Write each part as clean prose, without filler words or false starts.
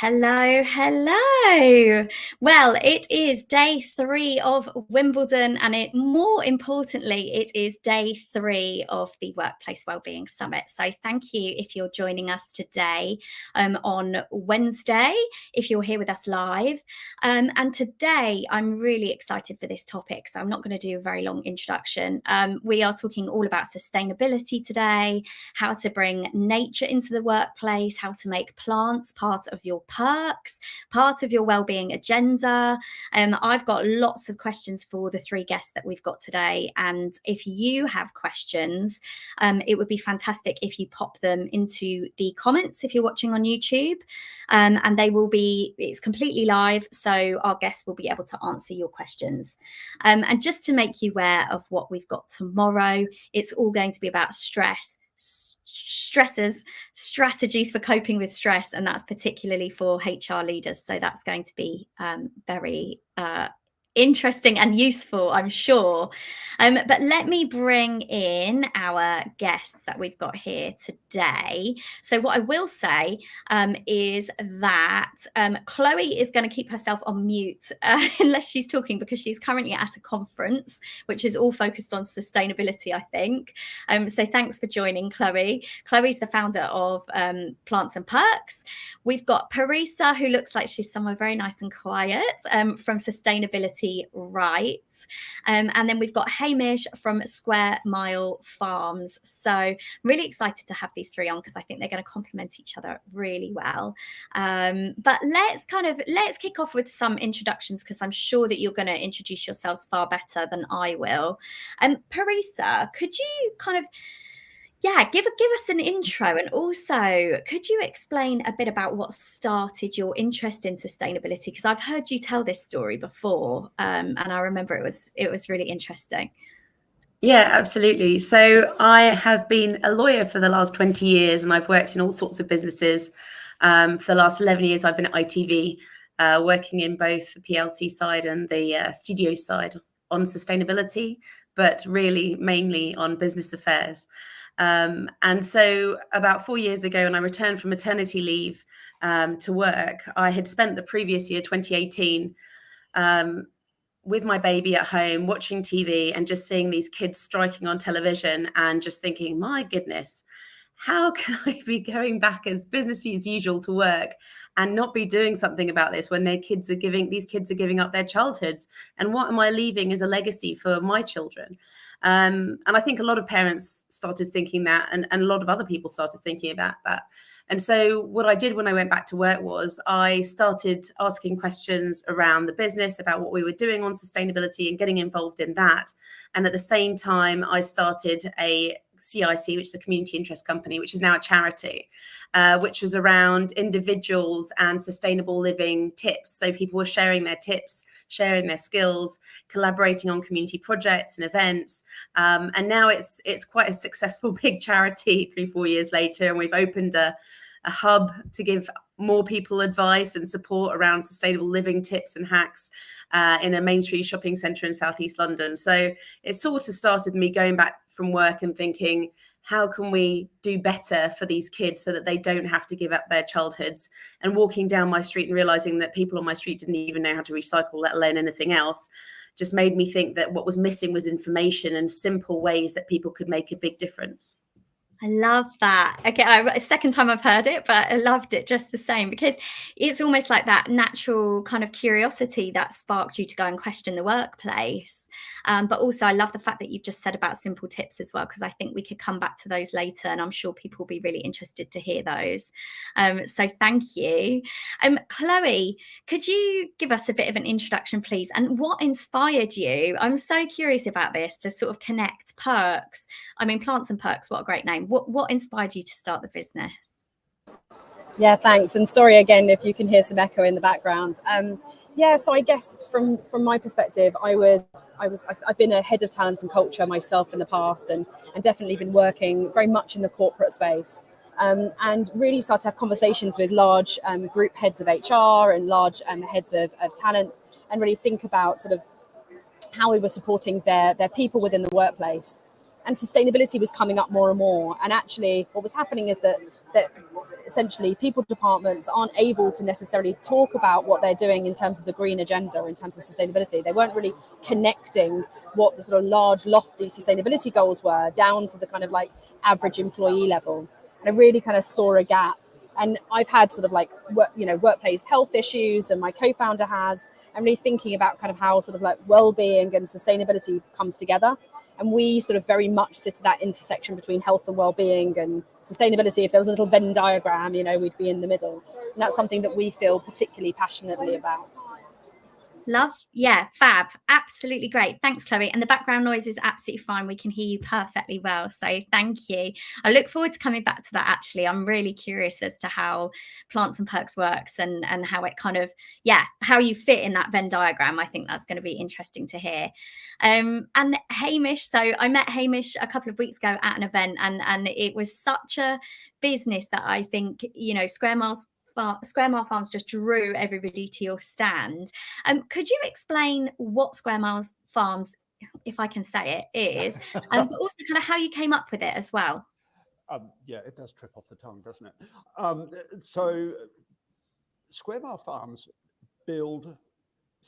Hello, hello. Well, it is day 3 of Wimbledon, and more importantly, it is day 3 of the Workplace Wellbeing Summit. So thank you if you're joining us today on Wednesday, if you're here with us live. And today I'm really excited for this topic, so I'm not going to do a very long introduction. We are talking all about sustainability today, how to bring nature into the workplace, how to make plants part of your perks, part of your wellbeing agenda. I've got lots of questions for the 3 guests that we've got today. And if you have questions, it would be fantastic if you pop them into the comments if you're watching on YouTube. And it's completely live, so our guests will be able to answer your questions. And just to make you aware of what we've got tomorrow, it's all going to be about stresses, strategies for coping with stress, and that's particularly for HR leaders. So that's going to be very interesting and useful, I'm sure. But let me bring in our guests that we've got here today. So what I will say is that Chloe is going to keep herself on mute unless she's talking, because she's currently at a conference which is all focused on sustainability, I think. So thanks for joining, Chloe. Chloe's the founder of Plants and Perks. We've got Parisa, who looks like she's somewhere very nice and quiet, from Sustainability Wright. And then we've got Hamish from Square Mile Farms. So I'm really excited to have these 3 on, because I think they're going to complement each other really well. But let's kick off with some introductions, because I'm sure that you're going to introduce yourselves far better than I will. Parisa, could you give us an intro, and also could you explain a bit about what started your interest in sustainability? Because I've heard you tell this story before, and I remember it was really interesting. Yeah, absolutely. So I have been a lawyer for the last 20 years, and I've worked in all sorts of businesses. For the last 11 years, I've been at ITV, working in both the PLC side and the studio side on sustainability, but really mainly on business affairs. And so about 4 years ago, when I returned from maternity leave to work, I had spent the previous year, 2018, with my baby at home, watching TV and just seeing these kids striking on television, and just thinking, my goodness, how can I be going back as business as usual to work and not be doing something about this when these kids are giving up their childhoods? And what am I leaving as a legacy for my children? And I think a lot of parents started thinking that, and a lot of other people started thinking about that. And so what I did when I went back to work was I started asking questions around the business, about what we were doing on sustainability and getting involved in that. And at the same time, I started a CIC, which is a community interest company, which is now a charity, which was around individuals and sustainable living tips. So people were sharing their tips, sharing their skills, collaborating on community projects and events. And now it's quite a successful big charity 3-4 years later. And we've opened a hub to give more people advice and support around sustainable living tips and hacks in a Main Street shopping centre in southeast London. So it sort of started me going back from work and thinking, how can we do better for these kids so that they don't have to give up their childhoods? And walking down my street and realizing that people on my street didn't even know how to recycle, let alone anything else, just made me think that what was missing was information and simple ways that people could make a big difference. I love that. Okay, second time I've heard it, but I loved it just the same, because it's almost like that natural kind of curiosity that sparked you to go and question the workplace. But also I love the fact that you've just said about simple tips as well, because I think we could come back to those later, and I'm sure people will be really interested to hear those. So thank you. Chloe, could you give us a bit of an introduction, please? And what inspired you? I'm so curious about this, to sort of connect perks. I mean, Plants and Perks, what a great name. What inspired you to start the business? Yeah, thanks. And sorry again if you can hear some echo in the background. So I guess from my perspective, I've been a head of talent and culture myself in the past, and definitely been working very much in the corporate space. And really started to have conversations with large group heads of HR and large heads of talent, and really think about sort of how we were supporting their people within the workplace. And sustainability was coming up more and more. And actually what was happening is that essentially people departments aren't able to necessarily talk about what they're doing in terms of the green agenda, in terms of sustainability. They weren't really connecting what the sort of large, lofty sustainability goals were down to the kind of like average employee level. And I really kind of saw a gap. And I've had sort of like, workplace health issues, and my co-founder has. I'm really thinking about kind of how sort of like well-being and sustainability comes together. And we sort of very much sit at that intersection between health and well-being and sustainability. If there was a little Venn diagram, we'd be in the middle. And that's something that we feel particularly passionately about. Love. Yeah, fab. Absolutely great. Thanks, Chloe. And the background noise is absolutely fine. We can hear you perfectly well. So thank you. I look forward to coming back to that, actually. I'm really curious as to how Plants and Perks works and how it kind of, how you fit in that Venn diagram. I think that's going to be interesting to hear. And Hamish, so I met Hamish a couple of weeks ago at an event, and it was such a business that I think, Square Mile Farms just drew everybody to your stand. Could you explain what Square Mile Farms, if I can say it, is, but also kind of how you came up with it as well? Yeah, it does trip off the tongue, doesn't it? So Square Mile Farms build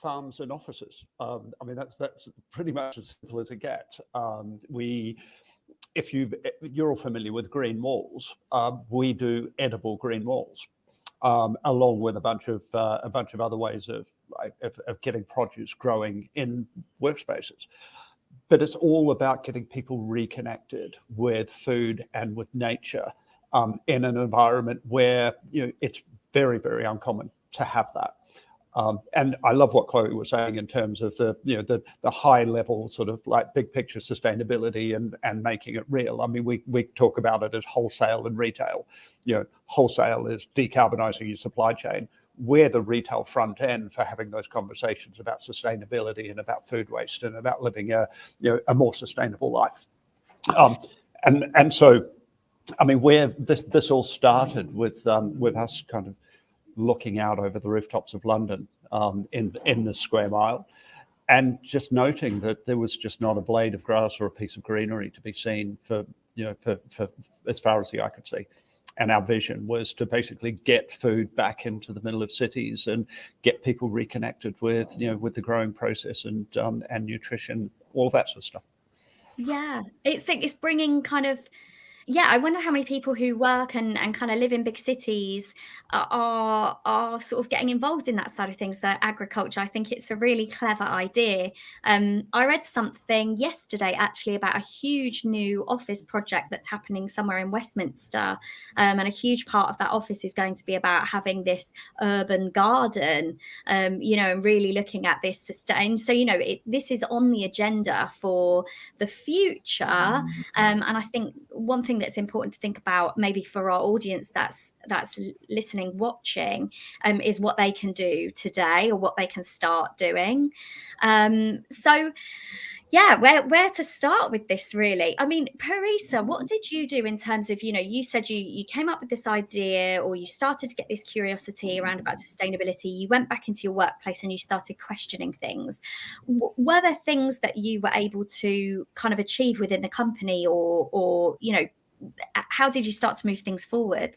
farms and offices. I mean, that's pretty much as simple as it gets. If you're all familiar with green walls, we do edible green walls. Along with a bunch of other ways of getting produce growing in workspaces. But it's all about getting people reconnected with food and with nature in an environment where it's very, very uncommon to have that. And I love what Chloe was saying in terms of the high level sort of like big picture sustainability and making it real. I mean, we talk about it as wholesale and retail. Wholesale is decarbonizing your supply chain. We're the retail front end for having those conversations about sustainability and about food waste and about living a more sustainable life. And so, I mean, this all started with us kind of looking out over the rooftops of London in the square mile, and just noting that there was just not a blade of grass or a piece of greenery to be seen for as far as the eye could see. And our vision was to basically get food back into the middle of cities and get people reconnected with the growing process and nutrition, all that sort of stuff. Yeah, it's bringing kind of. Yeah, I wonder how many people who work and kind of live in big cities are sort of getting involved in that side of things, that agriculture. I think it's a really clever idea. I read something yesterday actually about a huge new office project that's happening somewhere in Westminster. And a huge part of that office is going to be about having this urban garden, and really looking at this sustain. So, this is on the agenda for the future. And I think one thing that's important to think about, maybe for our audience that's listening, watching, is what they can do today or what they can start doing. So yeah, where to start with this, really? I mean, Parisa, what did you do in terms of, you said you came up with this idea, or you started to get this curiosity around about sustainability. You went back into your workplace and you started questioning things. Were there things that you were able to kind of achieve within the company, or how did you start to move things forward?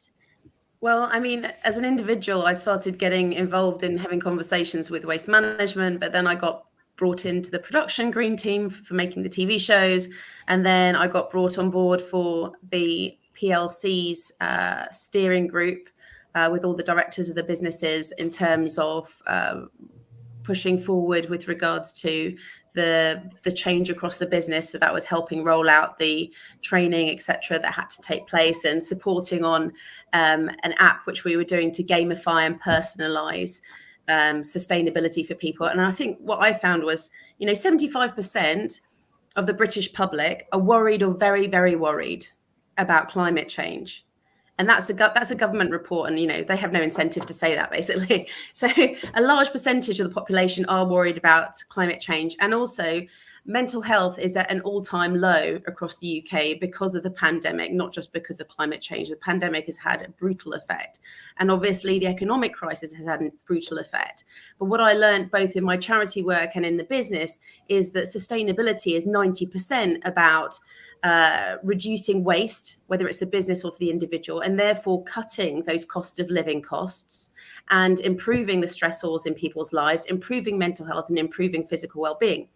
Well, I mean, as an individual, I started getting involved in having conversations with waste management, but then I got brought into the production green team for making the TV shows. And then I got brought on board for the PLC's steering group with all the directors of the businesses in terms of pushing forward with regards to the change across the business. So that was helping roll out the training, etc., that had to take place, and supporting on an app which we were doing to gamify and personalize sustainability for people. And I think what I found was, 75% of the British public are worried or very, very worried about climate change. And that's a government report, and they have no incentive to say that, basically. So a large percentage of the population are worried about climate change, and also mental health is at an all-time low across the UK because of the pandemic, not just because of climate change. The pandemic has had a brutal effect. And obviously the economic crisis has had a brutal effect. But what I learned both in my charity work and in the business is that sustainability is 90% about reducing waste, whether it's the business or for the individual, and therefore cutting those cost of living costs and improving the stressors in people's lives, improving mental health and improving physical well-being.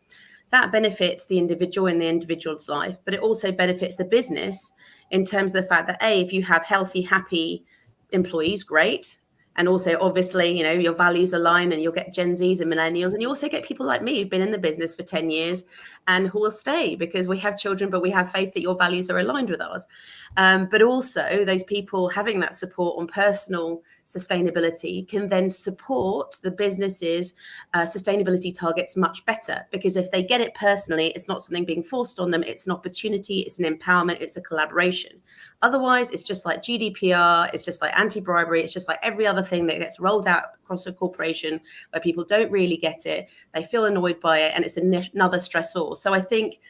That benefits the individual in the individual's life, but it also benefits the business in terms of the fact that, if you have healthy, happy employees, great. And also, obviously, you know, your values align and you'll get Gen Zs and millennials. And you also get people like me who've been in the business for 10 years and who will stay because we have children, but we have faith that your values are aligned with ours. But also those people having that support on personal sustainability can then support the business's sustainability targets much better, because if they get it personally, it's not something being forced on them. It's an opportunity. It's an empowerment. It's a collaboration. Otherwise, it's just like GDPR. It's just like anti-bribery. It's just like every other thing that gets rolled out across a corporation where people don't really get it. They feel annoyed by it, and it's another stressor. So I think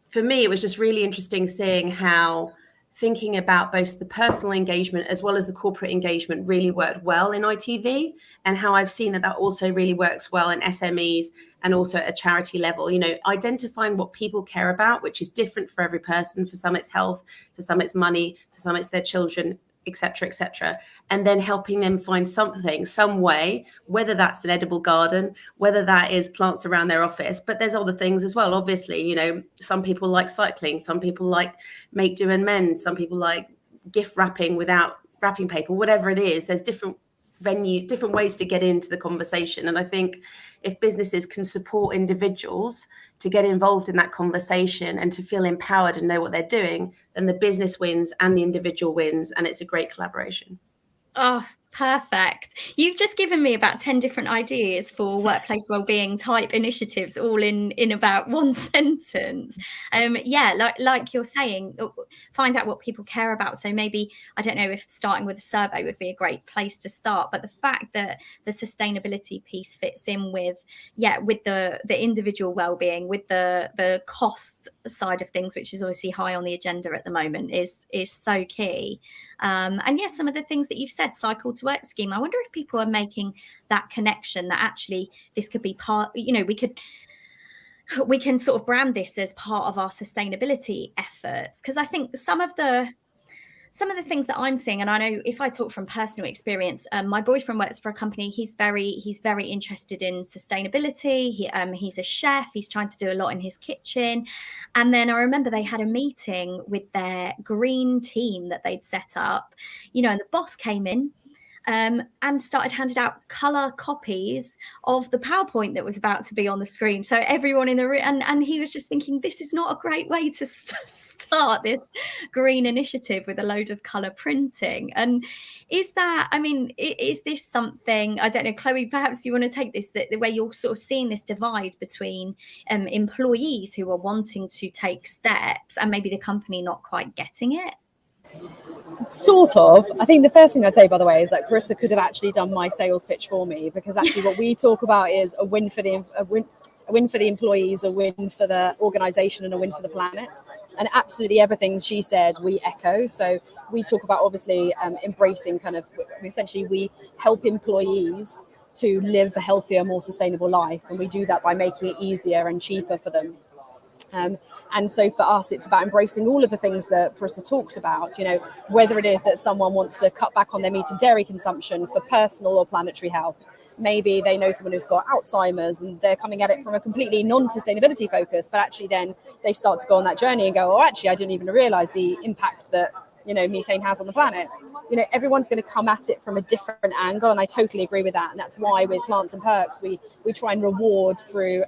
for me, it was just really interesting seeing how thinking about both the personal engagement as well as the corporate engagement really worked well in ITV, and how I've seen that also really works well in SMEs and also at a charity level. You know, identifying what people care about, which is different for every person. For some it's health, for some it's money, for some it's their children, etc., and then helping them find something, some way, whether that's an edible garden, whether that is plants around their office. But there's other things as well. Obviously, you know, some people like cycling, some people like make, do and mend, some people like gift wrapping without wrapping paper, whatever it is. There's different ways to get into the conversation. And I think if businesses can support individuals to get involved in that conversation and to feel empowered and know what they're doing, then the business wins and the individual wins, and it's a great collaboration. Oh, perfect. You've just given me about 10 different ideas for workplace wellbeing type initiatives, all in about one sentence. Like you're saying, find out what people care about. So maybe, I don't know if starting with a survey would be a great place to start, but the fact that the sustainability piece fits in with the individual wellbeing, with the cost side of things, which is obviously high on the agenda at the moment, is so key. And yes, some of the things that you've said, cycle to work scheme, I wonder if people are making that connection, that actually this could be part, you know, we can sort of brand this as part of our sustainability efforts. Because I think some of the things that I'm seeing, and I know if I talk from personal experience, my boyfriend works for a company. He's very interested in sustainability. He's a chef. He's trying to do a lot in his kitchen. And then I remember they had a meeting with their green team that they'd set up, you know, and the boss came in and started handing out colour copies of the PowerPoint that was about to be on the screen. So everyone in the room, and he was just thinking, this is not a great way to start this green initiative with a load of colour printing. And is this something, I don't know, Chloe, perhaps you want to take this, where you're sort of seeing this divide between employees who are wanting to take steps and maybe the company not quite getting it? Sort of. I think the first thing I'd say, by the way, is that Parisa could have actually done my sales pitch for me, because actually what we talk about is a win for the employees, a win for the organisation, and a win for the planet. And absolutely everything she said, we echo. So we talk about obviously embracing essentially we help employees to live a healthier, more sustainable life. And we do that by making it easier and cheaper for them. And so for us, it's about embracing all of the things that Parisa talked about, you know, whether it is that someone wants to cut back on their meat and dairy consumption for personal or planetary health. Maybe they know someone who's got Alzheimer's and they're coming at it from a completely non-sustainability focus, but actually then they start to go on that journey and go, oh, actually, I didn't even realize the impact that, you know, methane has on the planet. You know, everyone's going to come at it from a different angle, and I totally agree with that. And that's why with Plants and Perks, we try and reward through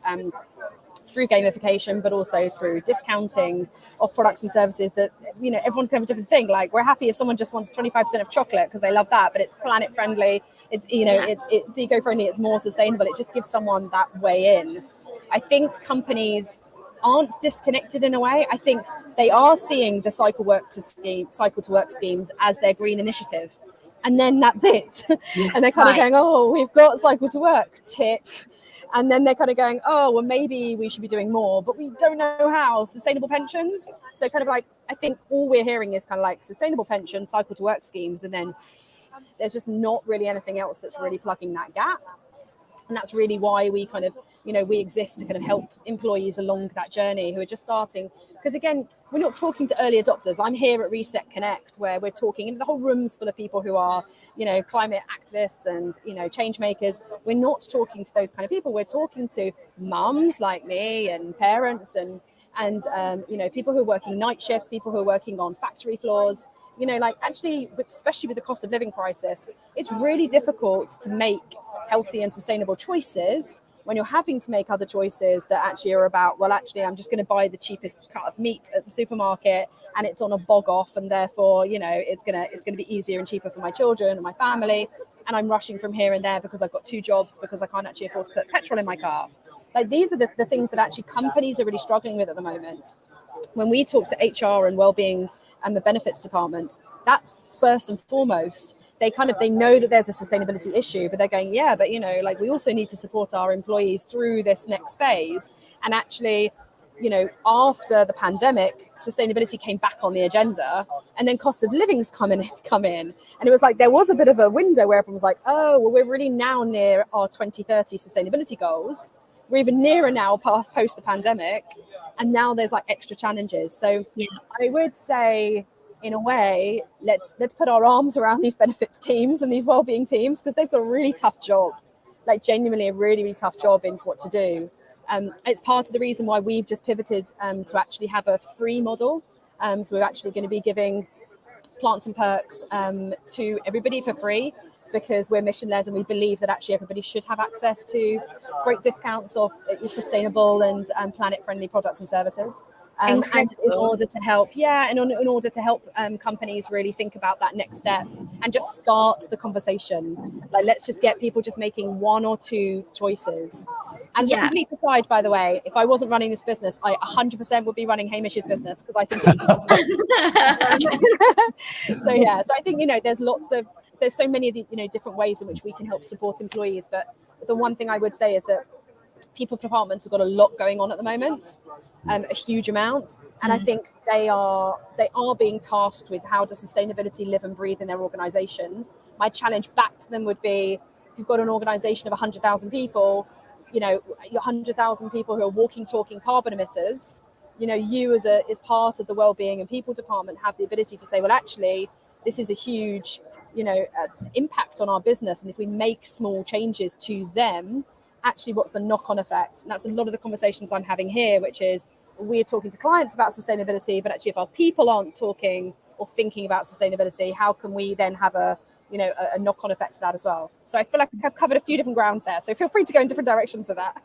gamification, but also through discounting of products and services that, you know, everyone's going to have a different thing. Like, we're happy if someone just wants 25% of chocolate because they love that, but it's planet friendly, it's, you know, it's eco friendly, it's more sustainable. It just gives someone that way in. I think companies aren't disconnected in a way. I think they are seeing the cycle to work schemes as their green initiative, and then that's it. And they're kind of going, oh, we've got cycle to work, tick. And then they're kind of going, oh, well, maybe we should be doing more, but we don't know how. Sustainable pensions. So kind of like, I think all we're hearing is kind of like sustainable pensions, cycle to work schemes, and then there's just not really anything else that's really plugging that gap. And that's really why we kind of, we exist to kind of help employees along that journey who are just starting. Because again, we're not talking to early adopters. I'm here at Reset Connect, where we're talking, and the whole room's full of people who are, climate activists and, change makers. We're not talking to those kind of people. We're talking to mums like me and parents and people who are working night shifts, people who are working on factory floors. Actually, especially with the cost of living crisis, it's really difficult to make healthy and sustainable choices when you're having to make other choices that actually are about, well, actually, I'm just going to buy the cheapest cut of meat at the supermarket and it's on a bog off, and therefore, it's going to be easier and cheaper for my children and my family, and I'm rushing from here and there because I've got 2 jobs because I can't actually afford to put petrol in my car. Like, these are the things that actually companies are really struggling with at the moment. When we talk to HR and Wellbeing and the benefits departments, that's first and foremost. They know that there's a sustainability issue, but they're going, yeah, but we also need to support our employees through this next phase. And actually, after the pandemic, sustainability came back on the agenda, and then cost of living's come in, and it was like there was a bit of a window where everyone was like, oh, well, we're really now near our 2030 sustainability goals. We're even nearer now post the pandemic, and now there's like extra challenges. So yeah. I would say, in a way, let's put our arms around these benefits teams and these wellbeing teams, because they've got a really tough job, like genuinely a really, really tough job in what to do. It's part of the reason why we've just pivoted to actually have a free model. So we're actually going to be giving plants and perks to everybody for free, because we're mission-led and we believe that actually everybody should have access to great discounts of sustainable and planet-friendly products and services. And in order to help, in order to help companies really think about that next step and just start the conversation. Like, let's just get people just making 1 or 2 choices. And so complete aside, by the way, if I wasn't running this business, I 100% would be running Hamish's business, because I think it's so I think there's so many of the different ways in which we can help support employees. But the one thing I would say is that people departments have got a lot going on at the moment, a huge amount, and I think they are being tasked with how does sustainability live and breathe in their organizations. My challenge back to them would be, if you've got an organization of 100,000 people, your 100,000 people who are walking, talking carbon emitters, you as part of the wellbeing and people department have the ability to say, well, actually, this is a huge impact on our business, and if we make small changes to them, actually what's the knock-on effect? And that's a lot of the conversations I'm having here, which is we're talking to clients about sustainability, but actually if our people aren't talking or thinking about sustainability, how can we then have a knock-on effect to that as well? So I feel like I've covered a few different grounds there, so feel free to go in different directions with that.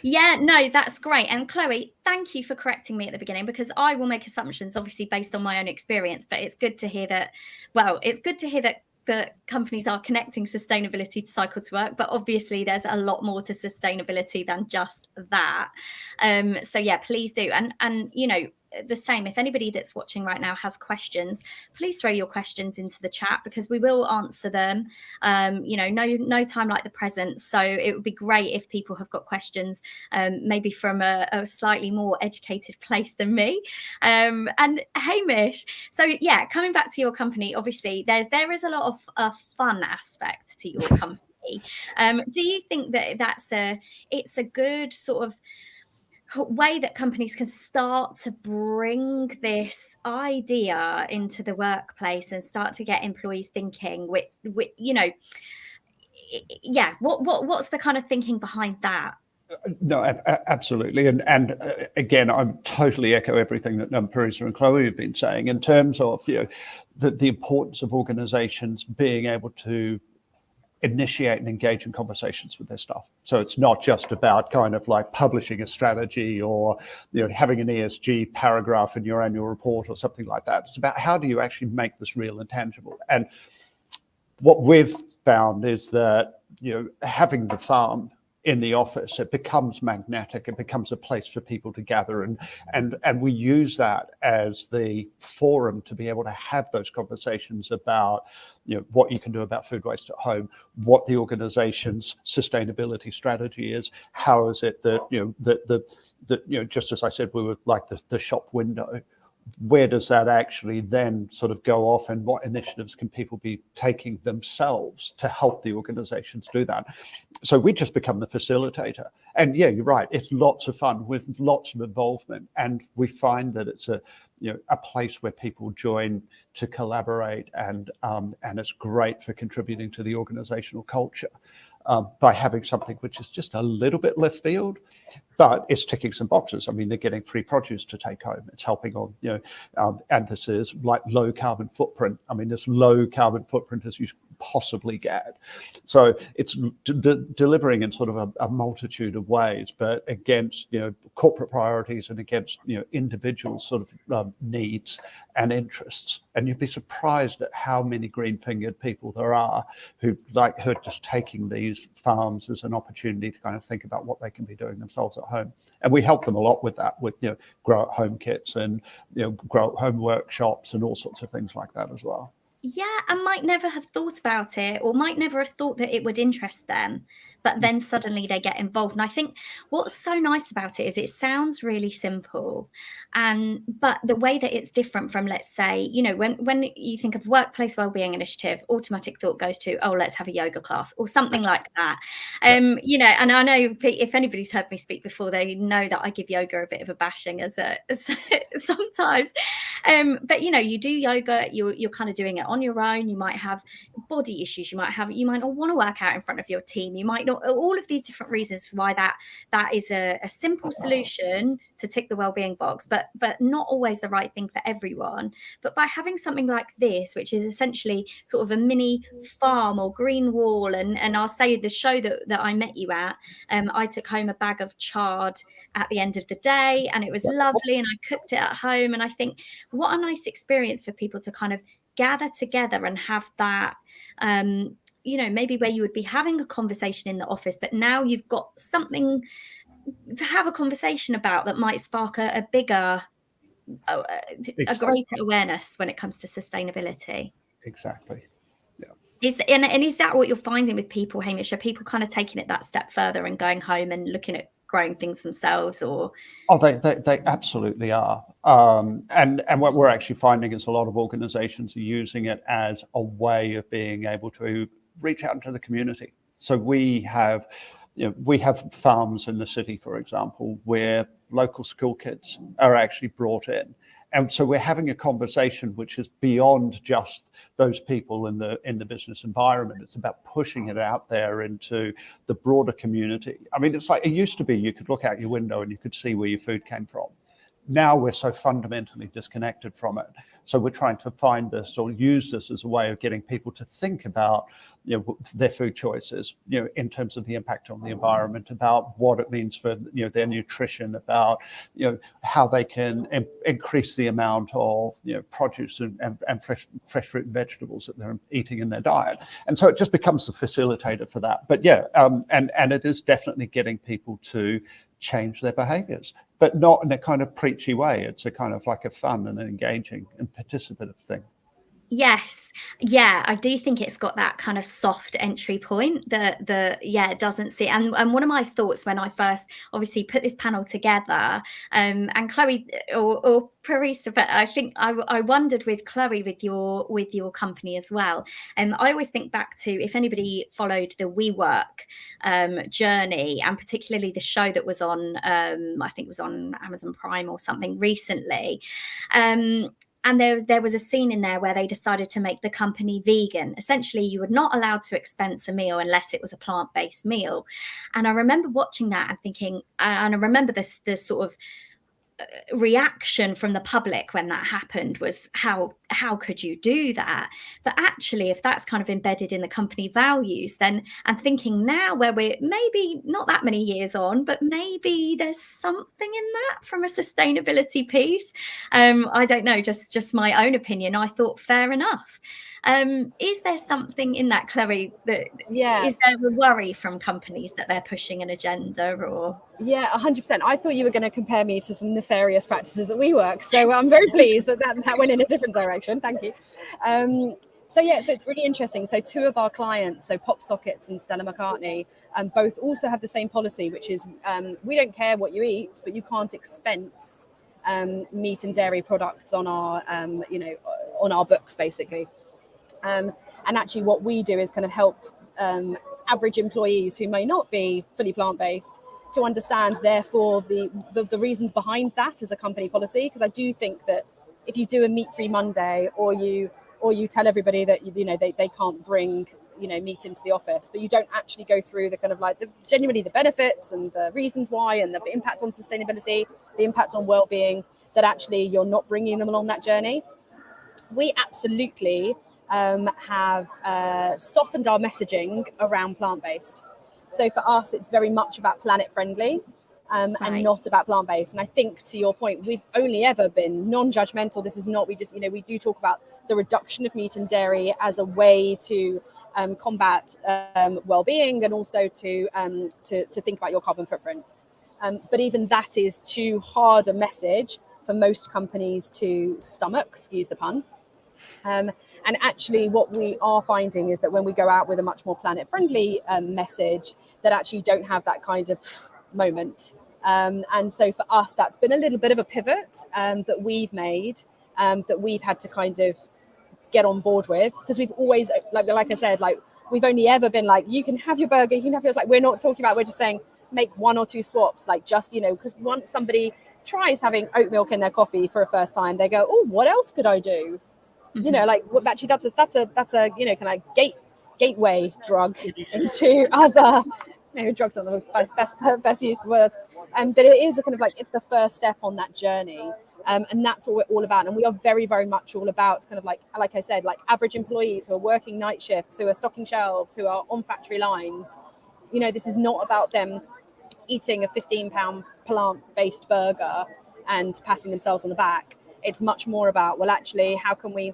Yeah, no, that's great. And Chloe, thank you for correcting me at the beginning, because I will make assumptions obviously based on my own experience, but it's good to hear that companies are connecting sustainability to cycle to work, but obviously there's a lot more to sustainability than just that. So yeah, please do. And the same, if anybody that's watching right now has questions, please throw your questions into the chat, because we will answer them. No time like the present, so it would be great if people have got questions, maybe from a slightly more educated place than me. And Hamish, so yeah, coming back to your company, obviously there is a lot of fun aspect to your company. Do you think that it's a good sort of way that companies can start to bring this idea into the workplace and start to get employees thinking what's the kind of thinking behind that? No, absolutely. And again, I'm totally echo everything that Parisa and Chloe have been saying in terms of the importance of organizations being able to initiate and engage in conversations with their staff. So it's not just about kind of like publishing a strategy or having an ESG paragraph in your annual report or something like that. It's about how do you actually make this real and tangible. And what we've found is that having the farm in the office. It becomes magnetic. It becomes a place for people to gather, and we use that as the forum to be able to have those conversations about, what you can do about food waste at home, what the organization's sustainability strategy is, how is it that just as I said, we were like the shop window. Where does that actually then sort of go off, and what initiatives can people be taking themselves to help the organizations do that? So we just become the facilitator. And yeah, you're right, it's lots of fun with lots of involvement, and we find that it's a place where people join to collaborate, and it's great for contributing to the organizational culture. By having something which is just a little bit left field, but it's ticking some boxes. I mean, they're getting free produce to take home. It's helping on, and this is like low carbon footprint. I mean, as low carbon footprint as you possibly get. So it's delivering in sort of a multitude of ways, but against, corporate priorities and against, individual sort of needs and interests. And you'd be surprised at how many green-fingered people there are who are just taking these farms as an opportunity to kind of think about what they can be doing themselves at home. And we help them a lot with that, with grow at home kits and grow at home workshops and all sorts of things like that as well. Yeah, and might never have thought about it, or might never have thought that it would interest them, but then suddenly they get involved. And I think what's so nice about it is it sounds really simple, but the way that it's different from, let's say, when you think of workplace wellbeing initiative, automatic thought goes to, oh, let's have a yoga class or something like that. And I know if anybody's heard me speak before, they know that I give yoga a bit of a bashing as sometimes. But you do yoga, you're kind of doing it on your own. You might have body issues, you might not want to work out in front of your team, you might not, all of these different reasons why that is a simple solution to tick the wellbeing box, but not always the right thing for everyone. But by having something like this, which is essentially sort of a mini farm or green wall, and I'll say the show that I met you at, I took home a bag of chard at the end of the day, and it was lovely, and I cooked it at home. And I think what a nice experience for people to kind of gather together and have that, maybe where you would be having a conversation in the office, but now you've got something to have a conversation about that might spark a bigger, a greater awareness when it comes to sustainability. Exactly. Is that what you're finding with people, Hamish? Are people kind of taking it that step further and going home and looking at growing things themselves, or? Oh, they absolutely are. And what we're actually finding is a lot of organizations are using it as a way of being able to reach out into the community. So we have farms in the city, for example, where local school kids are actually brought in. And so we're having a conversation which is beyond just those people in the business environment. It's about pushing it out there into the broader community. I mean, it's like it used to be you could look out your window and you could see where your food came from. Now we're so fundamentally disconnected from it. So we're trying to find this or use this as a way of getting people to think about their food choices, in terms of the impact on the environment, about what it means for their nutrition, about how they can increase the amount of produce and fresh fruit and vegetables that they're eating in their diet. And so it just becomes the facilitator for that. But and it is definitely getting people to change their behaviors, but not in a kind of preachy way. It's a kind of like a fun and engaging and participative thing. Yes. Yeah, I do think it's got that kind of soft entry point that it doesn't see. And one of my thoughts when I first obviously put this panel together, and Chloe or Parisa, but I think I wondered with Chloe, with your company as well. I always think back to, if anybody followed the WeWork journey, and particularly the show that was on, I think it was on Amazon Prime or something recently. And there was a scene in there where they decided to make the company vegan. Essentially, you were not allowed to expense a meal unless it was a plant-based meal. And I remember watching that and thinking, and I remember the sort of reaction from the public when that happened was how how could you do that? But actually, if that's kind of embedded in the company values, then, and thinking now where we're maybe not that many years on, but maybe there's something in that from a sustainability piece. I don't know, just my own opinion. I thought fair enough. Is there something in that, Chloe, that is there a worry from companies that they're pushing an agenda? Or yeah, 100%. I thought you were going to compare me to some nefarious practices at WeWork, so I'm very pleased that went in a different direction. Thank you. So it's really interesting. So two of our clients, so Pop Sockets and Stella McCartney, both also have the same policy, which is we don't care what you eat, but you can't expense meat and dairy products on our on our books, basically. And actually what we do is kind of help average employees who may not be fully plant-based to understand, therefore, the reasons behind that as a company policy. Because I do think that if you do a meat-free Monday, or you tell everybody that they can't bring meat into the office, but you don't actually go through the kind of like genuinely the benefits and the reasons why, and the impact on sustainability, the impact on well-being, that actually you're not bringing them along that journey. We absolutely have softened our messaging around plant-based. So for us, it's very much about planet-friendly and not about plant-based. And I think, to your point, we've only ever been non-judgmental. This is not, we do talk about the reduction of meat and dairy as a way to combat well-being, and also to think about your carbon footprint. But even that is too hard a message for most companies to stomach, excuse the pun. And actually what we are finding is that when we go out with a much more planet-friendly message, that actually don't have that kind of moment. And so for us, that's been a little bit of a pivot that we've made, that we've had to kind of get on board with, because we've always, like I said, like we've only ever been like, you can have your burger, you can have yours. Like, we're not talking about, we're just saying make one or two swaps, like just, because once somebody tries having oat milk in their coffee for a first time, they go, oh, what else could I do? Mm-hmm. Actually that's a kind of gateway drug into other drugs. Are the best use of words, but it is a kind of like, it's the first step on that journey, and that's what we're all about. And we are very, very much all about kind of like I said, like average employees who are working night shifts, who are stocking shelves, who are on factory lines. This is not about them eating a £15 plant-based burger and patting themselves on the back. It's much more about, well, actually, how can we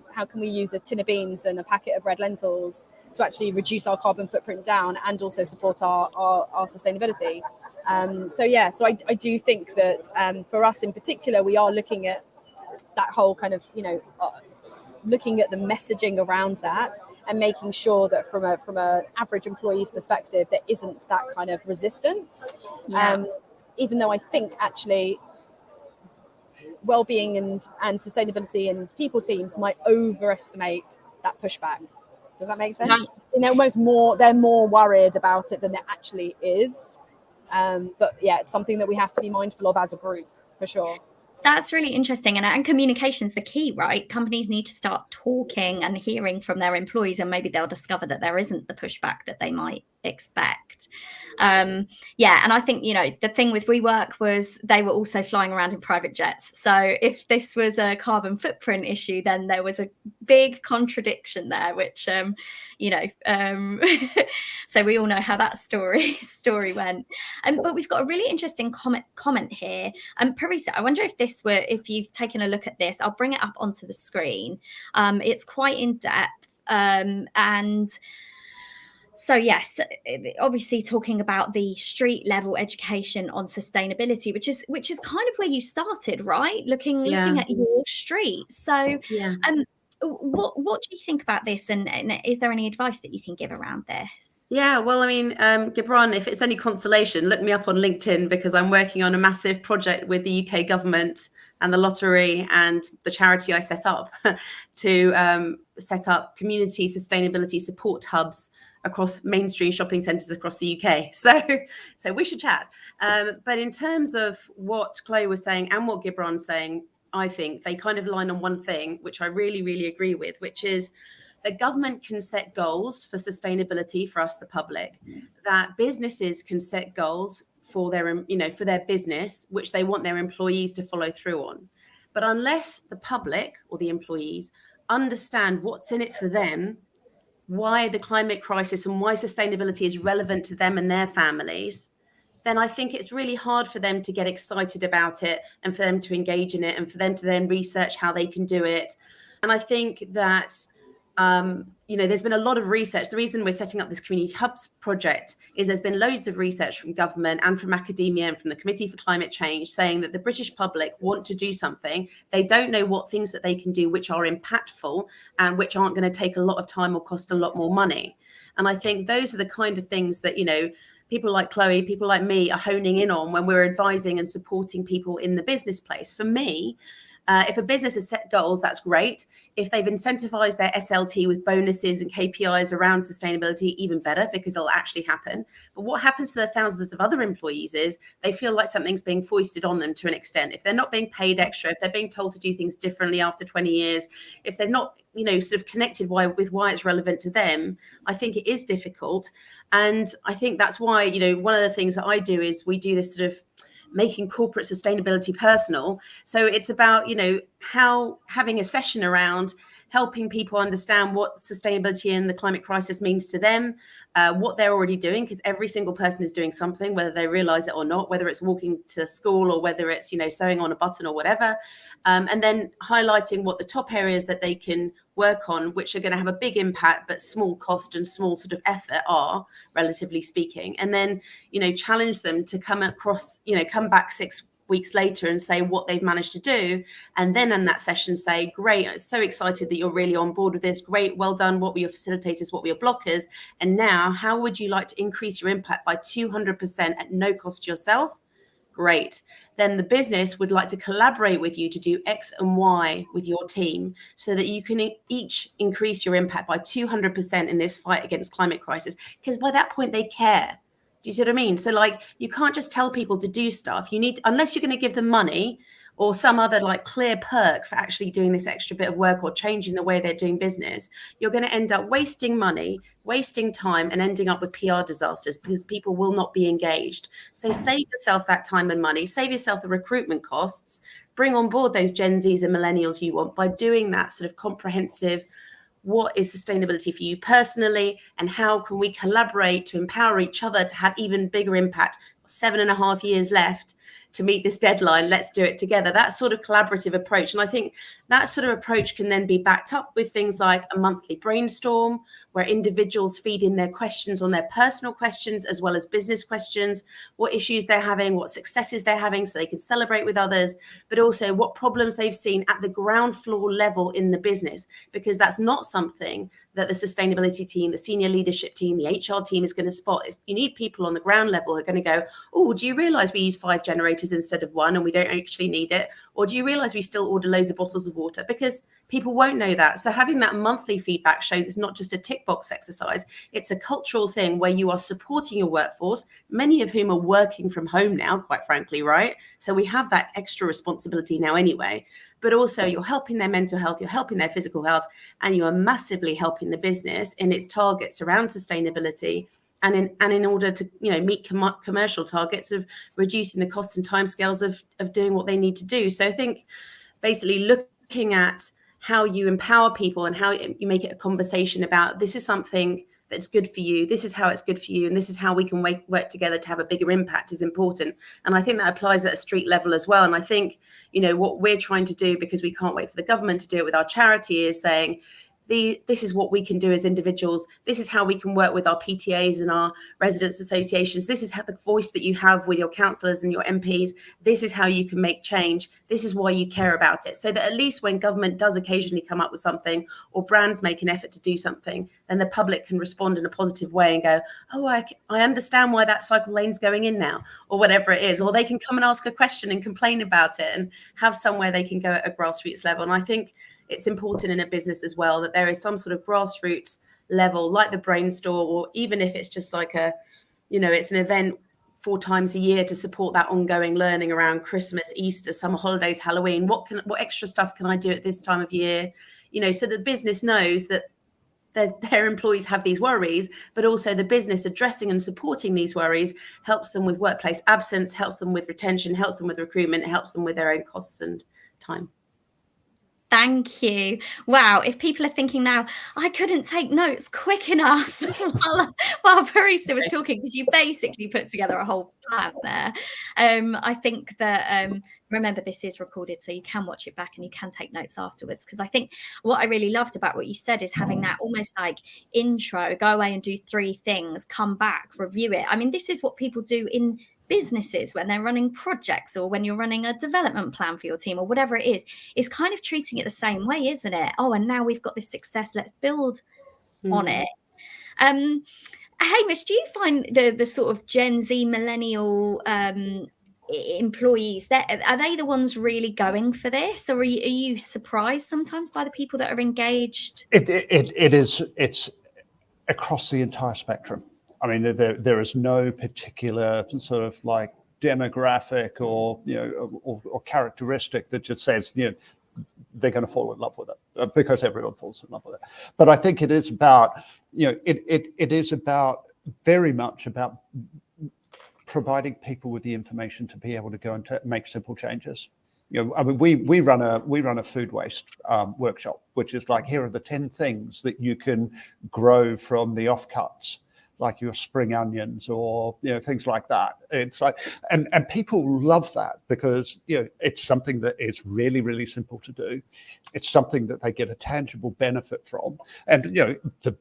use a tin of beans and a packet of red lentils to actually reduce our carbon footprint down, and also support our sustainability. So I do think that for us in particular, we are looking at that whole kind of, looking at the messaging around that, and making sure that from a average employee's perspective, there isn't that kind of resistance. Yeah. Even though I think actually well-being and sustainability and people teams might overestimate that pushback. Does that make sense? No. They're more worried about it than it actually is. But yeah, it's something that we have to be mindful of as a group, for sure. That's really interesting. And communication's the key, right? Companies need to start talking and hearing from their employees, and maybe they'll discover that there isn't the pushback that they might expect. And I think, the thing with WeWork was they were also flying around in private jets. So if this was a carbon footprint issue, then there was a big contradiction there, which, so we all know how that story went. But we've got a really interesting comment here. Parisa, I wonder if you've taken a look at this. I'll bring it up onto the screen. It's quite in depth, and so yes, obviously talking about the street level education on sustainability, which is kind of where you started, right? Looking at your street. So what do you think about this, and is there any advice that you can give around this? Yeah, well, I mean, Gibran, if it's any consolation, look me up on LinkedIn, because I'm working on a massive project with the UK government and the lottery and the charity I set up to set up community sustainability support hubs across mainstream shopping centres across the UK. So we should chat. But in terms of what Chloe was saying and what Gibran's saying, I think they kind of line on one thing, which I really, really agree with, which is the government can set goals for sustainability for us, the public, that businesses can set goals for their business, which they want their employees to follow through on. But unless the public or the employees understand what's in it for them, why the climate crisis and why sustainability is relevant to them and their families, then I think it's really hard for them to get excited about it and for them to engage in it and for them to then research how they can do it. And I think that, there's been a lot of research. The reason we're setting up this Community Hubs project is there's been loads of research from government and from academia and from the Committee for Climate Change saying that the British public want to do something. They don't know what things that they can do which are impactful and which aren't going to take a lot of time or cost a lot more money. And I think those are the kind of things that, people like Chloe, people like me are honing in on when we're advising and supporting people in the business place. For me, if a business has set goals, that's great. If they've incentivized their SLT with bonuses and KPIs around sustainability, even better, because it'll actually happen. But what happens to the thousands of other employees is they feel like something's being foisted on them to an extent. If they're not being paid extra, if they're being told to do things differently after 20 years, if they've not, sort of connected with why it's relevant to them, I think it is difficult. And I think that's why, one of the things that I do is we do this sort of making corporate sustainability personal. So it's about, how having a session around helping people understand what sustainability and the climate crisis means to them, what they're already doing, because every single person is doing something, whether they realize it or not, whether it's walking to school or whether it's, sewing on a button or whatever. And then highlighting what the top areas that they can work on, which are going to have a big impact, but small cost and small sort of effort are, relatively speaking. And then, challenge them to come back 6 weeks later and say what they've managed to do. And then in that session say, great, I'm so excited that you're really on board with this. Great, well done. What were your facilitators? What were your blockers? And now, how would you like to increase your impact by 200% at no cost to yourself? Great. Then the business would like to collaborate with you to do X and Y with your team so that you can each increase your impact by 200% in this fight against climate crisis. Because by that point, they care. Do you see what I mean? So you can't just tell people to do stuff. You need, unless you're going to give them money or some other clear perk for actually doing this extra bit of work or changing the way they're doing business, you're going to end up wasting money, wasting time, and ending up with PR disasters because people will not be engaged. So save yourself that time and money, save yourself the recruitment costs, bring on board those Gen Zs and millennials you want by doing that sort of comprehensive, what is sustainability for you personally, and how can we collaborate to empower each other to have even bigger impact? 7.5 years left to meet this deadline. Let's do it together. That sort of collaborative approach. And I think that sort of approach can then be backed up with things like a monthly brainstorm where individuals feed in their questions on their personal questions as well as business questions, what issues they're having, what successes they're having so they can celebrate with others, but also what problems they've seen at the ground floor level in the business, because that's not something that the sustainability team, the senior leadership team, the HR team is going to spot. You need people on the ground level who are going to go, oh, do you realize we use 5 generators instead of 1 and we don't actually need it? Or do you realize we still order loads of bottles of water? Because people won't know that. So having that monthly feedback shows it's not just a tick box exercise. It's a cultural thing where you are supporting your workforce, many of whom are working from home now, quite frankly, right? So we have that extra responsibility now anyway. But also you're helping their mental health, you're helping their physical health, and you are massively helping the business in its targets around sustainability and in order to meet commercial targets of reducing the costs and timescales of doing what they need to do. So I think basically looking at how you empower people and how you make it a conversation about this is something that's good for you, this is how it's good for you, and this is how we can work together to have a bigger impact is important. And I think that applies at a street level as well. And I think, what we're trying to do, because we can't wait for the government to do it with our charity, is saying, this is what we can do as individuals. This is how we can work with our PTAs and our residents associations. This is how the voice that you have with your councillors and your MPs. This is how you can make change. This is why you care about it. So that at least when government does occasionally come up with something or brands make an effort to do something, then the public can respond in a positive way and go, oh, I understand why that cycle lane's going in now, or whatever it is. Or they can come and ask a question and complain about it and have somewhere they can go at a grassroots level. And I think it's important in a business as well that there is some sort of grassroots level, like the brainstorm, or even if it's just like it's an event 4 times a year to support that ongoing learning around Christmas, Easter, summer holidays, Halloween. What extra stuff can I do at this time of year? So the business knows that their employees have these worries, but also the business addressing and supporting these worries helps them with workplace absence, helps them with retention, helps them with recruitment, helps them with their own costs and time. Thank you. Wow. If people are thinking now, I couldn't take notes quick enough while Parisa was talking, because you basically put together a whole plan there. I think that, remember, this is recorded, so you can watch it back and you can take notes afterwards. Because I think what I really loved about what you said is having that almost like intro, go away and do 3 things, come back, review it. I mean, this is what people do in businesses when they're running projects, or when you're running a development plan for your team, or whatever it is kind of treating it the same way, isn't it? Oh, and now we've got this success, let's build on it. Hamish, do you find the sort of Gen Z millennial employees, are they the ones really going for this, or are you surprised sometimes by the people that are engaged? It's across the entire spectrum. I mean, there is no particular sort of like demographic or or characteristic that just says they're going to fall in love with it, because everyone falls in love with it. But I think it is about it is about very much about providing people with the information to be able to go and make simple changes. I mean, we run a food waste workshop, which is like, here are the 10 things that you can grow from the offcuts, like your spring onions or things like that. It's like, and people love that, because it's something that is really, really simple to do. It's something that they get a tangible benefit from, and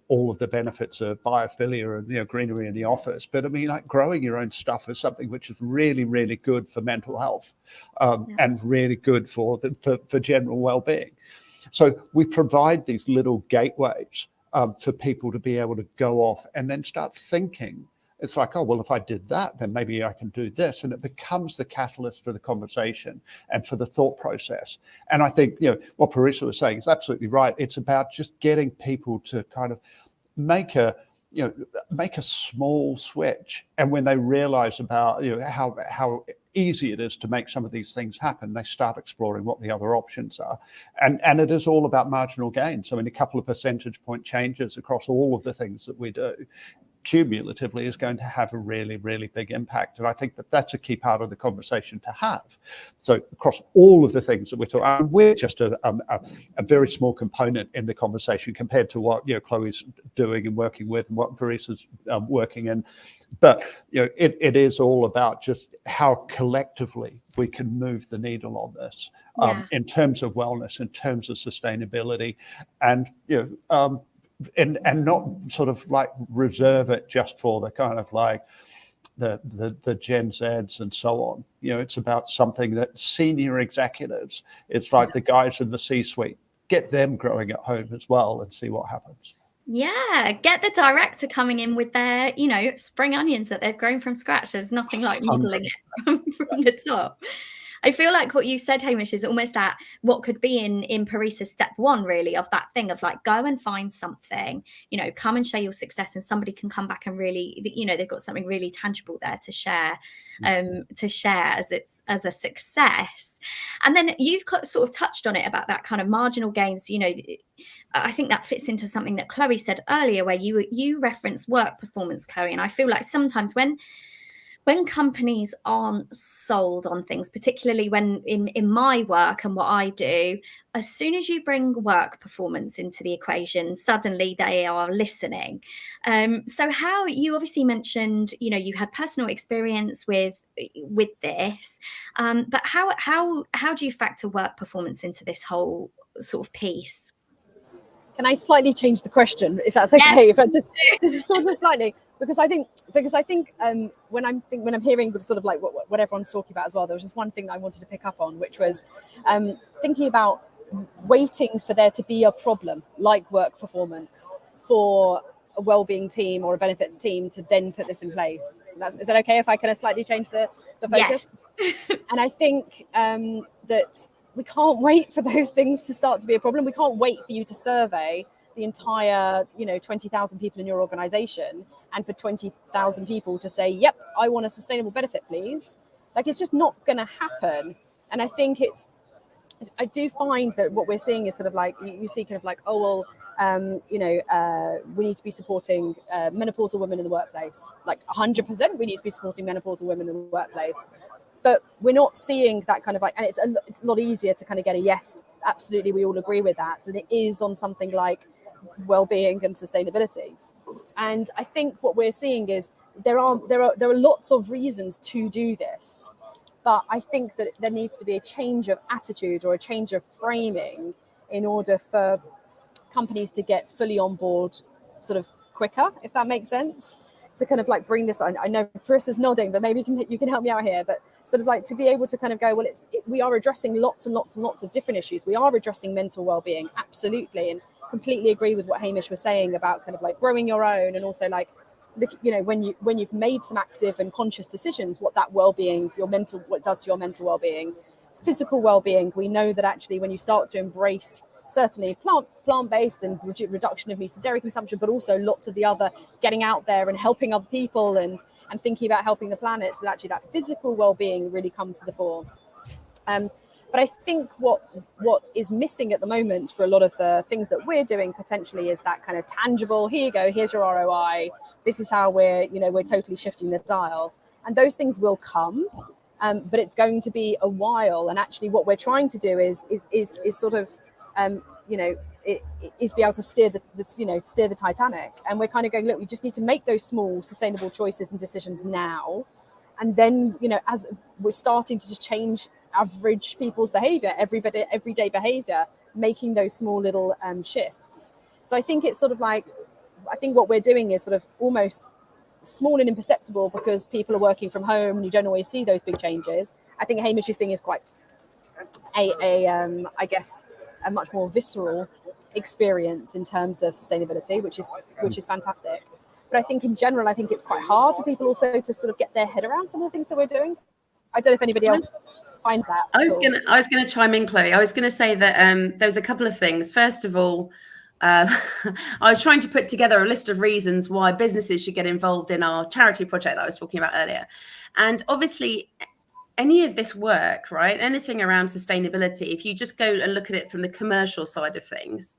all of the benefits of biophilia and greenery in the office. But I mean, like, growing your own stuff is something which is really, really good for mental health, and really good for general well-being. So we provide these little gateways for people to be able to go off and then start thinking. It's like, oh, well, if I did that, then maybe I can do this. And it becomes the catalyst for the conversation and for the thought process. And I think, what Parisa was saying is absolutely right. It's about just getting people to kind of make a small switch. And when they realize about, how easy it is to make some of these things happen, they start exploring what the other options are. And it is all about marginal gains. I mean, a couple of percentage point changes across all of the things that we do cumulatively is going to have a really, really big impact. And I think that that's a key part of the conversation to have. So across all of the things that we're talking, we're just a very small component in the conversation compared to what Chloe's doing and working with, and what Parisa's working in. But it is all about just how collectively we can move the needle on this, in terms of wellness, in terms of sustainability, and and not sort of like reserve it just for the kind of like the Gen Zs and so on. It's about something that senior executives, it's like the guys in the C-suite, get them growing at home as well and see what happens. Yeah, get the director coming in with their, spring onions that they've grown from scratch. There's nothing like modeling it from the top. I feel like what you said, Hamish, is almost that what could be in Parisa's step 1, really, of that thing of like, go and find something, come and share your success, and somebody can come back and really, they've got something really tangible there to share as a success. And then you've sort of touched on it about that kind of marginal gains. I think that fits into something that Chloe said earlier, where you reference work performance, Chloe. And I feel like sometimes when companies aren't sold on things, particularly when in my work and what I do, as soon as you bring work performance into the equation, suddenly they are listening. So how, you obviously mentioned, you had personal experience with this, but how do you factor work performance into this whole sort of piece? Can I slightly change the question, if that's okay? Yeah. If I just sort of slightly, because I think when I'm hearing sort of like what everyone's talking about as well, there was just one thing that I wanted to pick up on, which was thinking about waiting for there to be a problem like work performance for a wellbeing team or a benefits team to then put this in place. So is that okay if I kind of slightly change the focus? Yes. And I think that we can't wait for those things to start to be a problem. We can't wait for you to survey the entire, 20,000 people in your organization, and for 20,000 people to say, yep, I want a sustainable benefit, please. Like, it's just not going to happen. And I think I do find that what we're seeing is sort of like, you see kind of like, oh, well, we need to be supporting menopausal women in the workplace. Like 100%, we need to be supporting menopausal women in the workplace. But we're not seeing that kind of like, and it's a lot easier to kind of get a yes absolutely we all agree with that, than it is on something like well-being and sustainability. And I think what we're seeing is there are lots of reasons to do this, but I think that there needs to be a change of attitude or a change of framing in order for companies to get fully on board sort of quicker, if that makes sense, to kind of like bring this on. I know Parisa's nodding, but maybe you can help me out here, but sort of like to be able to kind of go, well, we are addressing lots and lots and lots of different issues. We are addressing mental well-being, absolutely, and completely agree with what Hamish was saying about kind of like growing your own, and also like, you know, when you've made some active and conscious decisions, what that well-being, what it does to your mental well-being. Physical well-being, we know that actually when you start to embrace certainly plant-based and reduction of meat and dairy consumption, but also lots of the other getting out there and helping other people and thinking about helping the planet, that actually that physical well-being really comes to the fore. But I think what is missing at the moment for a lot of the things that we're doing potentially is that kind of tangible, here you go, here's your ROI, this is how we're totally shifting the dial. And those things will come, but it's going to be a while. And actually what we're trying to do is sort of, is be able to steer the Titanic. And we're kind of going, look, we just need to make those small sustainable choices and decisions now. And then, as we're starting to just change average people's behavior, everyday behavior, making those small little shifts. So I think it's sort of like, I think what we're doing is sort of almost small and imperceptible because people are working from home and you don't always see those big changes. I think Hamish's thing is quite I guess a much more visceral experience in terms of sustainability, which is fantastic. But I think in general, I think it's quite hard for people also to sort of get their head around some of the things that we're doing. I don't know if anybody else finds that. I was gonna chime in, Chloe. I was gonna say that there's a couple of things. First of all, I was trying to put together a list of reasons why businesses should get involved in our charity project that I was talking about earlier. And obviously, any of this work, right, anything around sustainability, if you just go and look at it from the commercial side of things,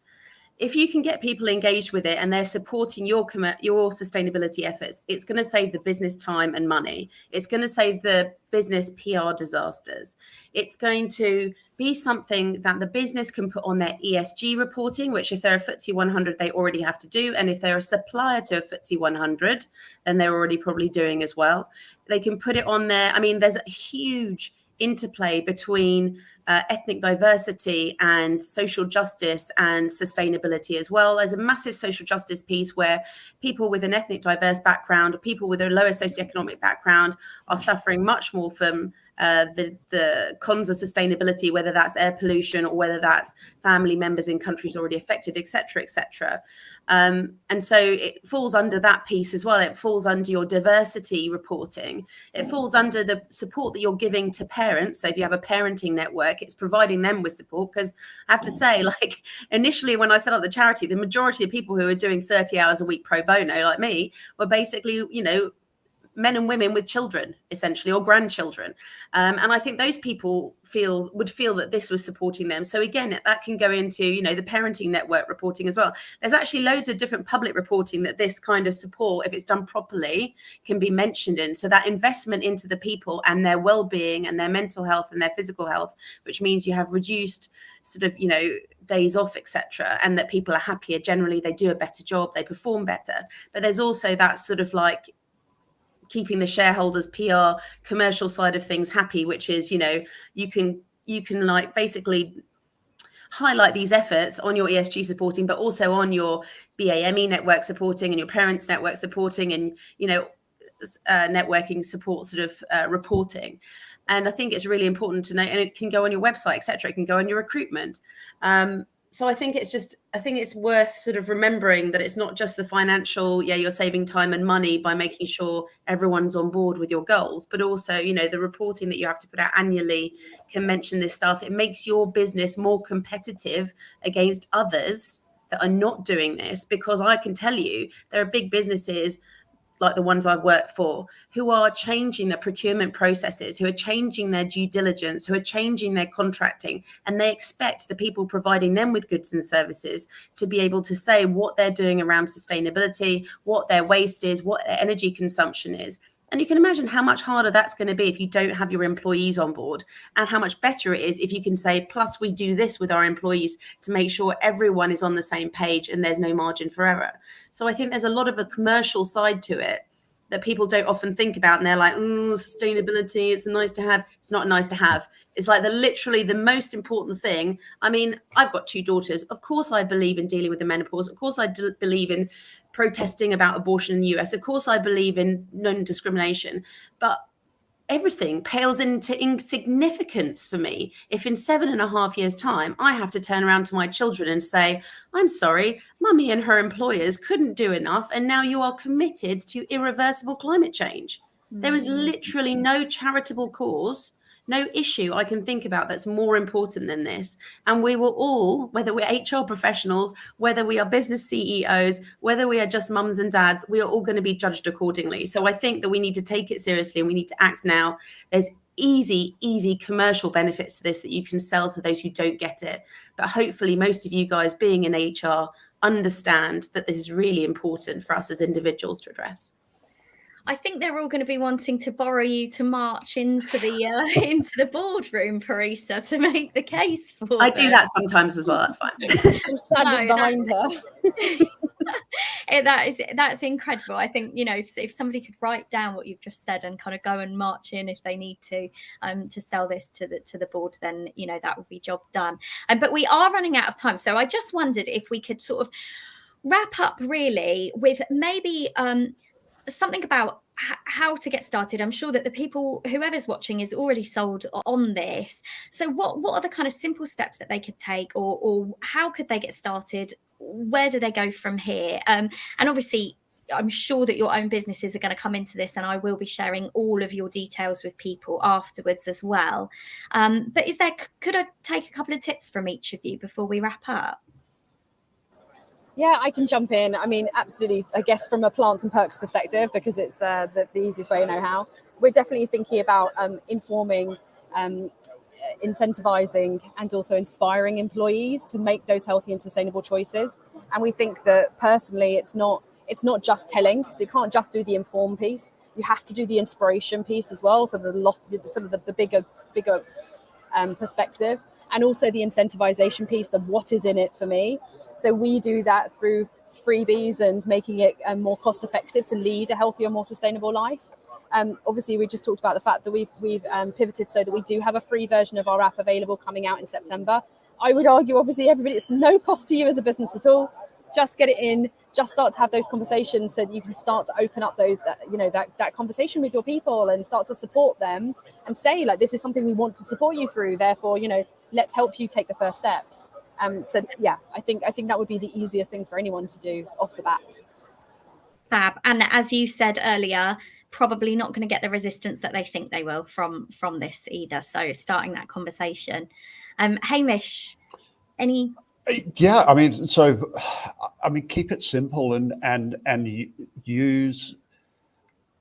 if you can get people engaged with it and they're supporting your sustainability efforts, it's going to save the business time and money. It's going to save the business PR disasters. It's going to be something that the business can put on their ESG reporting, which if they're a FTSE 100, they already have to do. And if they're a supplier to a FTSE 100, then they're already probably doing as well. They can put it on there. I mean, there's a huge interplay between ethnic diversity and social justice and sustainability as well. There's a massive social justice piece where people with an ethnic diverse background or people with a lower socioeconomic background are suffering much more from the cons of sustainability, whether that's air pollution or whether that's family members in countries already affected, et cetera, et cetera. And so it falls under that piece as well. It falls under your diversity reporting. It falls under the support that you're giving to parents. So if you have a parenting network, it's providing them with support. Because I have to say, like initially when I set up the charity, the majority of people who are doing 30 hours a week pro bono, like me, were basically, men and women with children, essentially, or grandchildren. And I think those people would feel that this was supporting them. So again, that can go into, the parenting network reporting as well. There's actually loads of different public reporting that this kind of support, if it's done properly, can be mentioned in. So that investment into the people and their well-being and their mental health and their physical health, which means you have reduced sort of, days off, etc., and that people are happier. Generally, they do a better job, they perform better. But there's also that sort of like keeping the shareholders PR commercial side of things happy, which is, you can like basically highlight these efforts on your ESG supporting, but also on your BAME network supporting and your parents network supporting and, networking support sort of reporting. And I think it's really important to know, and it can go on your website, etc. It can go on your recruitment. So I think it's worth sort of remembering that it's not just the financial, you're saving time and money by making sure everyone's on board with your goals, but also, the reporting that you have to put out annually can mention this stuff. It makes your business more competitive against others that are not doing this, because I can tell you there are big businesses like the ones I've worked for, who are changing their procurement processes, who are changing their due diligence, who are changing their contracting, and they expect the people providing them with goods and services to be able to say what they're doing around sustainability, what their waste is, what their energy consumption is. And you can imagine how much harder that's going to be if you don't have your employees on board, and how much better it is if you can say, plus we do this with our employees to make sure everyone is on the same page and there's no margin for error. So I think there's a lot of a commercial side to it that people don't often think about. And they're like, sustainability, it's nice to have. It's not nice to have. It's like literally the most important thing. I mean, I've got 2 daughters. Of course, I believe in dealing with the menopause. Of course, I believe in protesting about abortion in the US. Of course, I believe in non-discrimination. But everything pales into insignificance for me if in 7.5 years' time I have to turn around to my children and say, I'm sorry, mummy and her employers couldn't do enough, and now you are committed to irreversible climate change. There is literally no charitable cause, no issue I can think about that's more important than this. And we will all, whether we're HR professionals, whether we are business CEOs, whether we are just mums and dads, we are all going to be judged accordingly. So I think that we need to take it seriously and we need to act now. There's easy commercial benefits to this that you can sell to those who don't get it. But hopefully most of you guys being in HR understand that this is really important for us as individuals to address. I think they're all going to be wanting to borrow you to march into the into the boardroom, Parisa, to make the case for I them. do that sometimes as well. That's fine. I'm standing behind her. That's incredible. I think, you know, if somebody could write down what you've just said and kind of go and march in if they need to sell this to the board, then, you know, that would be job done. But we are running out of time, so I just wondered if we could sort of wrap up really with maybe something about how to get started. I'm sure that the people, whoever's watching, is already sold on this. So what are the kind of simple steps that they could take, or how could they get started? Where do they go from here? And obviously, I'm sure that your own businesses are going to come into this, and I will be sharing all of your details with people afterwards as well. But could I take a couple of tips from each of you before we wrap up? Yeah, I can jump in. I mean, absolutely, I guess from a plants and perks perspective, because it's the easiest way I know how. We're definitely thinking about informing, incentivizing, and also inspiring employees to make those healthy and sustainable choices. And we think that personally, it's not just telling, so you can't just do the inform piece. You have to do the inspiration piece as well. So the bigger perspective. And also the incentivization piece, the what is in it for me. So we do that through freebies and making it more cost effective to lead a healthier, more sustainable life. Obviously, we just talked about the fact that we've pivoted so that we do have a free version of our app available coming out in September. I would argue, obviously, everybody, it's no cost to you as a business at all. Just get it in, just start to have those conversations so that you can start to open up that conversation with your people and start to support them and say, like, this is something we want to support you through. Therefore, let's help you take the first steps. So yeah, I think that would be the easiest thing for anyone to do off the bat. Fab. And as you said earlier, probably not going to get the resistance that they think they will from this either. So starting that conversation. Hamish, any? Yeah, I mean, keep it simple and use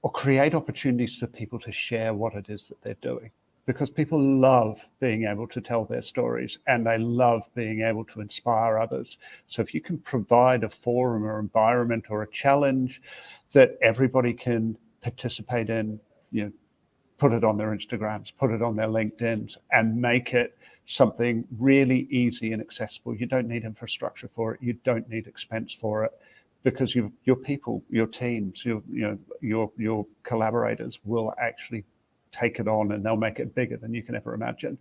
or create opportunities for people to share what it is that they're doing, because people love being able to tell their stories and they love being able to inspire others. So if you can provide a forum or environment or a challenge that everybody can participate in, put it on their Instagrams, put it on their LinkedIns, and make it something really easy and accessible. You don't need infrastructure for it. You don't need expense for it, because your people, your teams, your collaborators will actually take it on, and they'll make it bigger than you can ever imagine.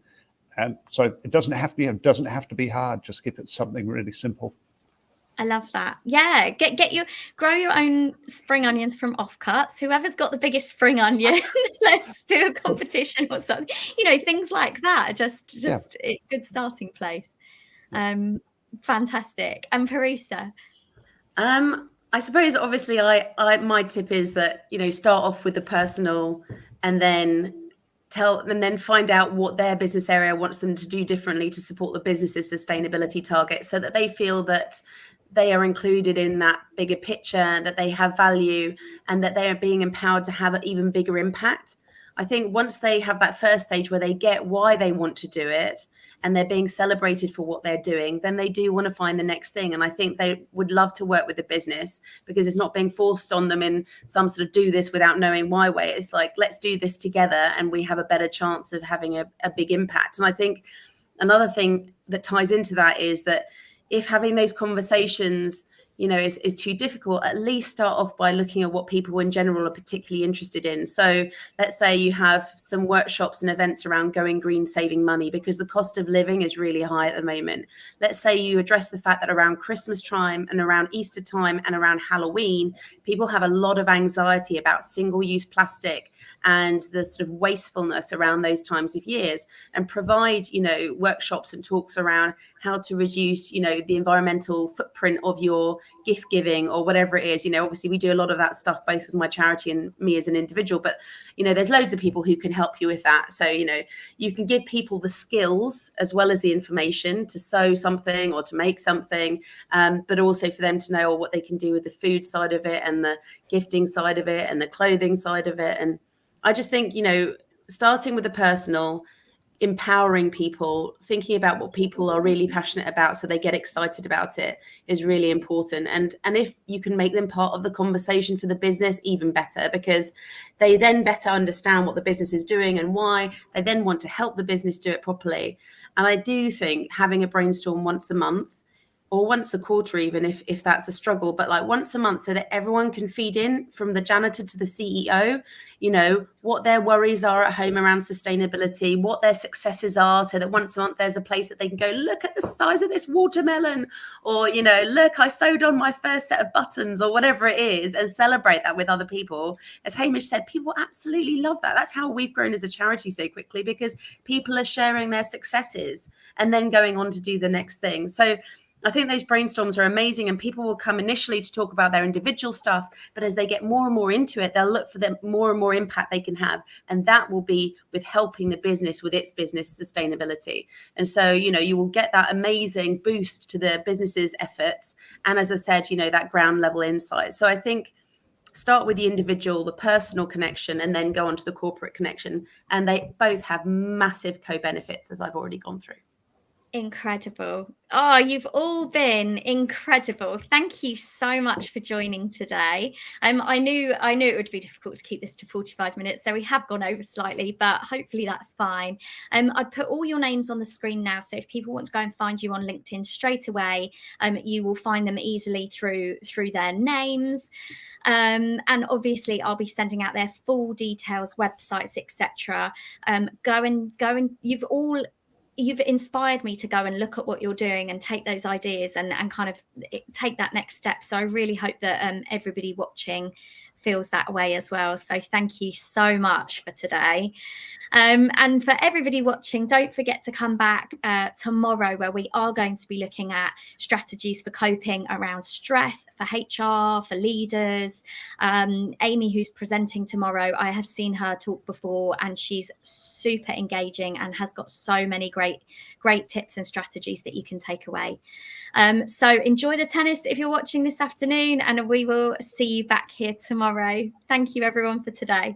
And so it doesn't have to be hard. Just keep it something really simple. I love that. Yeah, grow your own spring onions from offcuts. Whoever's got the biggest spring onion, let's do a competition or something. Things like that. Just a good starting place. Fantastic. And Parisa? I suppose obviously my tip is that start off with the personal, and then find out what their business area wants them to do differently to support the business's sustainability targets, so that they feel that they are included in that bigger picture, that they have value, and that they are being empowered to have an even bigger impact. I think once they have that first stage where they get why they want to do it, and they're being celebrated for what they're doing, then they do want to find the next thing. And I think they would love to work with the business because it's not being forced on them in some sort of do this without knowing why way. It's like, let's do this together and we have a better chance of having a big impact. And I think another thing that ties into that is that if having those conversations, is too difficult, at least start off by looking at what people in general are particularly interested in. So let's say you have some workshops and events around going green, saving money, because the cost of living is really high at the moment. Let's say you address the fact that around Christmas time and around Easter time and around Halloween, people have a lot of anxiety about single-use plastic and the sort of wastefulness around those times of years, and provide, workshops and talks around how to reduce, the environmental footprint of your gift giving or whatever it is. Obviously we do a lot of that stuff, both with my charity and me as an individual, but, there's loads of people who can help you with that. So, you can give people the skills as well as the information to sew something or to make something, but also for them to know what they can do with the food side of it and the gifting side of it and the clothing side of it. And I just think, starting with the personal, empowering people, thinking about what people are really passionate about so they get excited about it is really important. And if you can make them part of the conversation for the business, even better, because they then better understand what the business is doing and why. They then want to help the business do it properly. And I do think having a brainstorm once a month or once a quarter, even if that's a struggle, but like once a month, so that everyone can feed in, from the janitor to the CEO, what their worries are at home around sustainability, what their successes are, so that once a month there's a place that they can go, look at the size of this watermelon, or, look, I sewed on my first set of buttons, or whatever it is, and celebrate that with other people. As Hamish said, people absolutely love that. That's how we've grown as a charity so quickly, because people are sharing their successes and then going on to do the next thing. So I think those brainstorms are amazing, and people will come initially to talk about their individual stuff, but as they get more and more into it, they'll look for the more and more impact they can have. And that will be with helping the business with its business sustainability. And so, you will get that amazing boost to the business's efforts. And as I said, that ground level insight. So I think start with the individual, the personal connection, and then go on to the corporate connection. And they both have massive co-benefits, as I've already gone through. Incredible. Oh, you've all been incredible. Thank you so much for joining today. I knew it would be difficult to keep this to 45 minutes, so we have gone over slightly, but hopefully that's fine. I put all your names on the screen now, so if people want to go and find you on LinkedIn straight away, you will find them easily through their names. And obviously I'll be sending out their full details, websites, etc. Go and you've inspired me to go and look at what you're doing and take those ideas and kind of take that next step. So I really hope that everybody watching feels that way as well. So thank you so much for today. And for everybody watching, don't forget to come back tomorrow, where we are going to be looking at strategies for coping around stress for HR, for leaders. Amy, who's presenting tomorrow, I have seen her talk before, and she's super engaging and has got so many great tips and strategies that you can take away. So enjoy the tennis if you're watching this afternoon, and we will see you back here tomorrow. Thank you everyone for today.